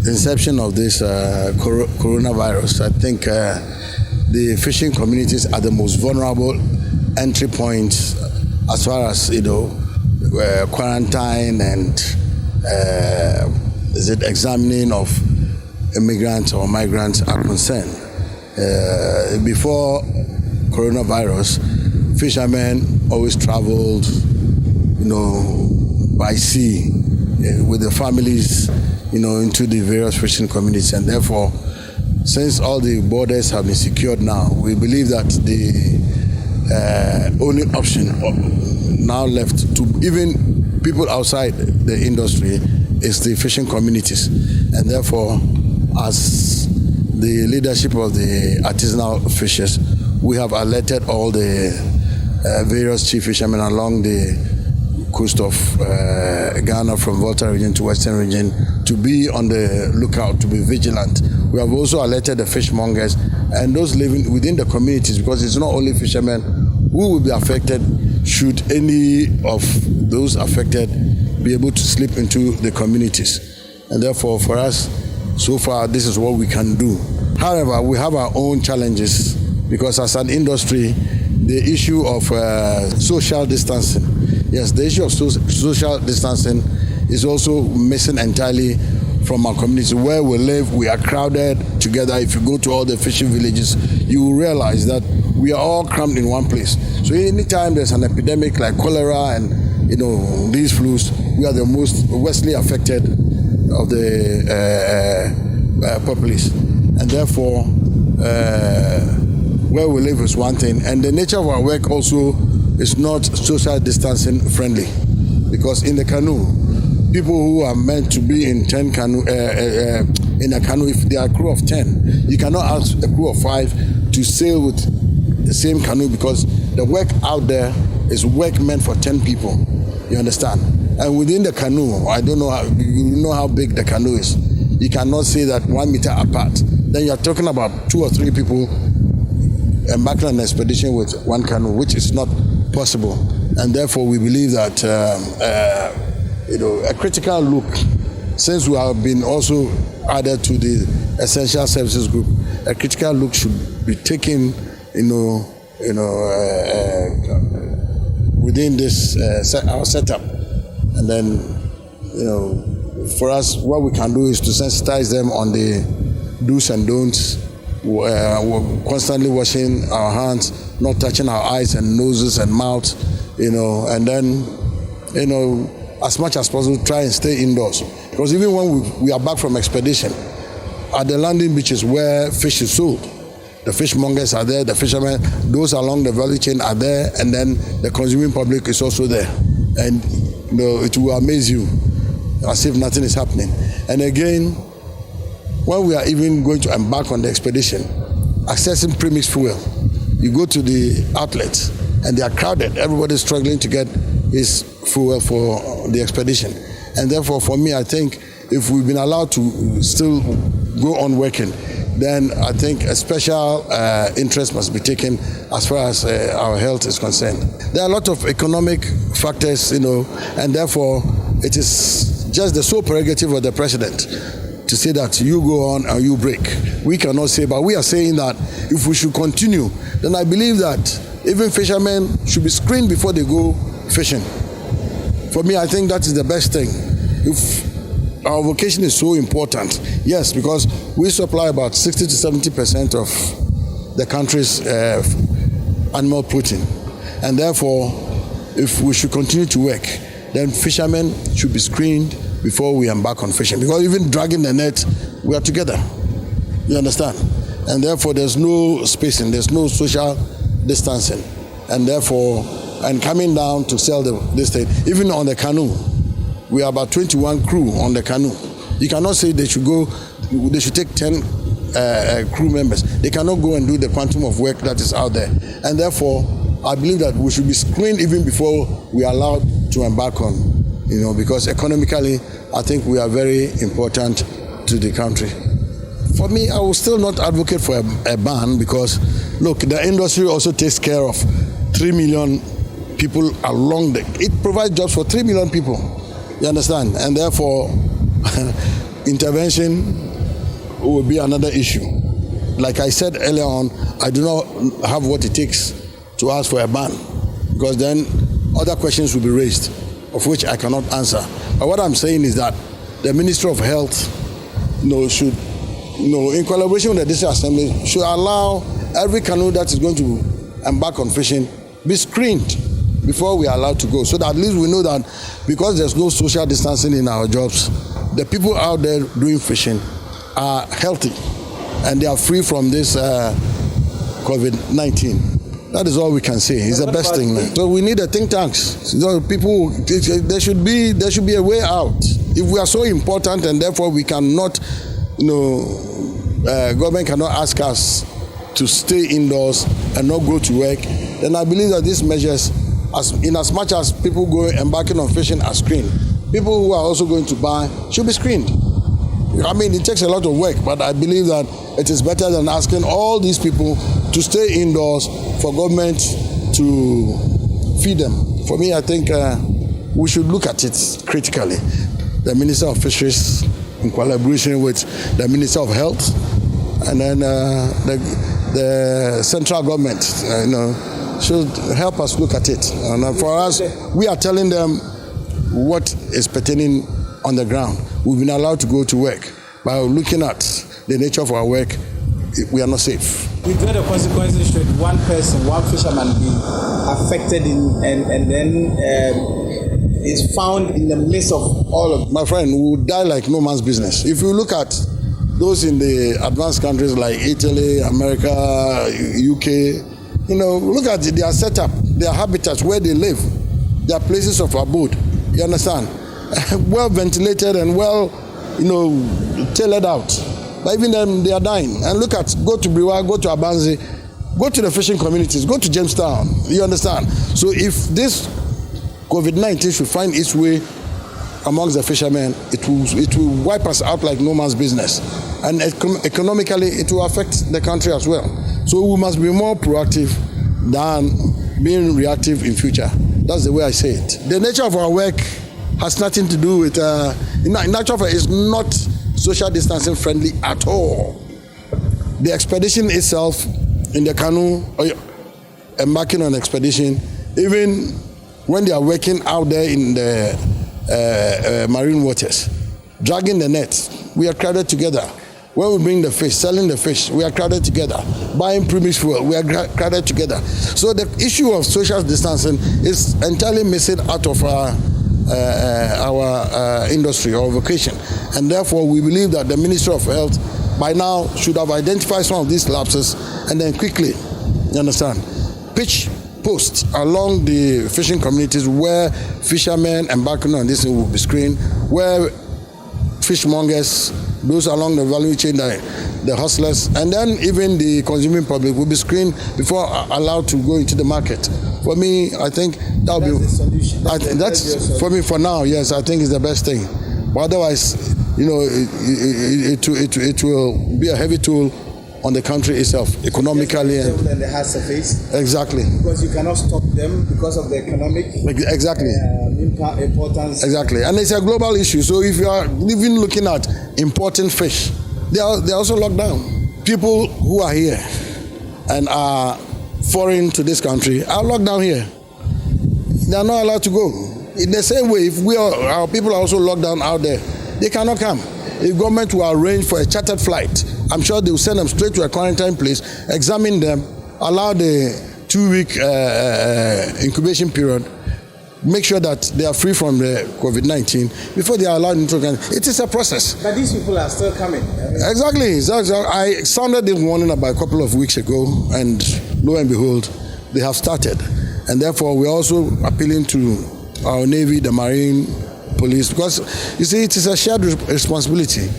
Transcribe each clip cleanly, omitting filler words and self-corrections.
inception of this coronavirus, I think the fishing communities are the most vulnerable entry points as far as quarantine and examining of immigrants or migrants are concerned. Before coronavirus, fishermen always traveled, by sea with their families, into the various fishing communities, and therefore, since all the borders have been secured now, we believe that the only option now left to even people outside the industry is the fishing communities, and therefore, as the leadership of the artisanal fishers, we have alerted all the various chief fishermen along the coast of Ghana, from Volta region to Western region, to be on the lookout, to be vigilant. We have also alerted the fishmongers and those living within the communities, because it's not only fishermen who will be affected should any of those affected be able to slip into the communities. And therefore, for us, so far, this is what we can do. However, we have our own challenges, because as an industry, the issue of social distancing, yes, the issue of social distancing is also missing entirely from our community. Where we live, we are crowded together. If you go to all the fishing villages, you will realize that we are all crammed in one place. So anytime there's an epidemic like cholera and these flus, we are the most worstly affected of the populace. And therefore, where we live is one thing, and the nature of our work also is not social distancing friendly, because in the canoe, people who are meant to be in 10 canoe in a canoe, if they are a crew of 10, you cannot ask a crew of 5 to sail with the same canoe, because the work out there is work meant for 10 people. You understand? And within the canoe, I don't know how big the canoe is. You cannot say that 1 meter apart. Then you are talking about 2 or 3 people embarking on an expedition with one canoe, which is not possible. And therefore, we believe that a critical look, since we have been also added to the essential services group, a critical look should be taken, within this our setup. And then, for us, what we can do is to sensitize them on the do's and don'ts. We're constantly washing our hands, not touching our eyes and noses and mouths, and then, as much as possible, try and stay indoors. Because even when we are back from expedition, at the landing beaches where fish is sold, the fishmongers are there, the fishermen, those along the value chain are there, and then the consuming public is also there. And it will amaze you, as if nothing is happening. And again, when we are even going to embark on the expedition, accessing premixed fuel, you go to the outlets and they are crowded. Everybody's struggling to get his fuel for the expedition. And therefore, for me, I think if we've been allowed to still go on working, then I think a special interest must be taken as far as our health is concerned. There are a lot of economic factors, and therefore it is just the sole prerogative of the president to say that you go on and you break. We cannot say, but we are saying that if we should continue, then I believe that even fishermen should be screened before they go fishing. For me, I think that is the best thing. If our vocation is so important, yes, because we supply about 60 to 70% of the country's animal protein. And therefore, if we should continue to work, then fishermen should be screened before we embark on fishing. Because even dragging the net, we are together. You understand? And therefore, there's no spacing, there's no social distancing. And therefore, and coming down to sell this thing, even on the canoe, we are about 21 crew on the canoe. You cannot say they should take 10 crew members. They cannot go and do the quantum of work that is out there. And therefore, I believe that we should be screened even before we are allowed to embark on, because economically, I think we are very important to the country. For me, I will still not advocate for a ban, because, look, the industry also takes care of 3 million people it provides jobs for 3 million people. You understand? And therefore, intervention will be another issue. Like I said earlier on, I do not have what it takes to ask for a ban, because then other questions will be raised, of which I cannot answer. But what I'm saying is that the Ministry of Health, should, in collaboration with the District Assembly, should allow every canoe that is going to embark on fishing be screened before we are allowed to go, so that at least we know that because there's no social distancing in our jobs, the people out there doing fishing are healthy and they are free from this COVID-19. That is all we can say. It's the best thing, man. So we need the think tanks. People, there should be a way out. If we are so important and therefore we cannot, government cannot ask us to stay indoors and not go to work, then I believe that these measures, in as much as people embarking on fishing are screened, people who are also going to buy should be screened. I mean, it takes a lot of work, but I believe that it is better than asking all these people to stay indoors for government to feed them. For me, I think we should look at it critically. The Minister of Fisheries, in collaboration with the Minister of Health, and then the central government, should help us look at it. And for us, we are telling them what is pertaining on the ground. We've been allowed to go to work. By looking at the nature of our work, we are not safe. With what the consequences should one fisherman be affected and then is found in the midst of all of them? My friend, we would die like no man's business. If you look at those in the advanced countries like Italy, America, UK, look at their setup, their habitats, where they live, their places of abode. You understand? Well ventilated and well, tailored out. But even then, they are dying. And go to Briwa, go to Abanzi, go to the fishing communities, go to Jamestown. You understand? So if this COVID-19 should find its way amongst the fishermen, it will wipe us out like no man's business. And economically, it will affect the country as well. So we must be more proactive than being reactive in future. That's the way I say it. The nature of our work has nothing to do with, nature is not social distancing friendly at all. The expedition itself, in the canoe, embarking on expedition, even when they are working out there in the marine waters, dragging the nets, we are crowded together. When we bring the fish, selling the fish, we are crowded together. Buying premix fuel, we are crowded together. So the issue of social distancing is entirely missing out of our industry or vocation. And therefore, we believe that the Ministry of Health by now should have identified some of these lapses and then quickly, you understand, pitch posts along the fishing communities where fishermen embarking on this will be screened, where fishmongers, those along the value chain, the hustlers, and then even the consuming public will be screened before allowed to go into the market. For me, I think that will be the solution. That's for me for now. Yes, I think it's the best thing. But otherwise, it will be a heavy toll on the country itself, economically. And the hard surface. Exactly. Because you cannot stop them because of the economic importance. Exactly. And it's a global issue. So if you are even looking at importing fish, they are also locked down. People who are here and are foreign to this country are locked down here. They are not allowed to go. In the same way, if our people are also locked down out there, they cannot come. If government will arrange for a chartered flight, I'm sure they will send them straight to a quarantine place, examine them, allow the 2-week incubation period, make sure that they are free from the COVID-19 before they are allowed into the country. It is a process. But these people are still coming. Exactly. I sounded this warning about a couple of weeks ago, and lo and behold, they have started. And therefore, we're also appealing to our Navy, the Marine, Police, because you see, it is a shared responsibility.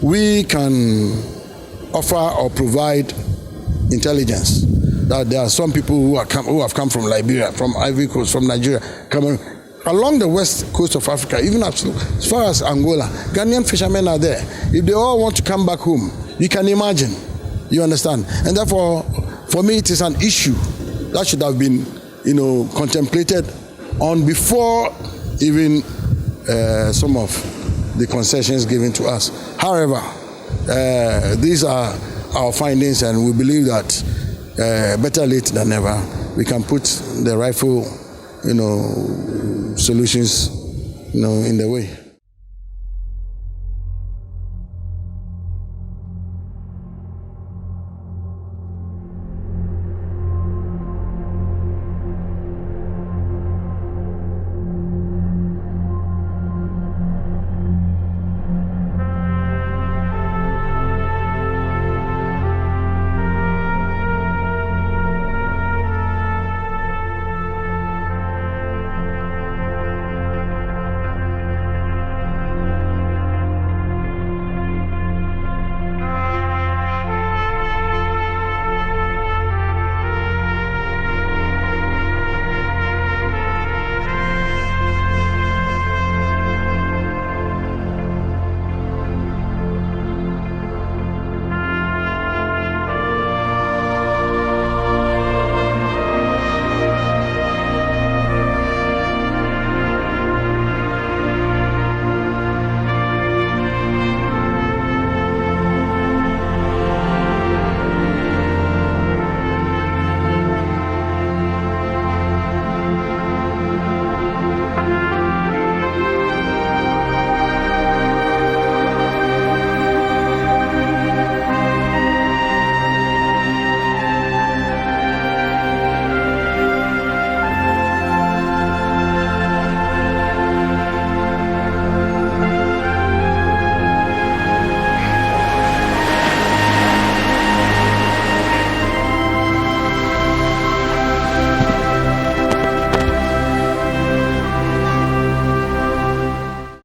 We can offer or provide intelligence that there are some people who have come from Liberia, from Ivory Coast, from Nigeria, coming along the west coast of Africa, even as far as Angola. Ghanaian fishermen are there. If they all want to come back home, you can imagine. You understand? And therefore, for me, it is an issue that should have been, contemplated on before even some of the concessions given to us. However, these are our findings, and we believe that better late than never, we can put the rightful, solutions, in the way.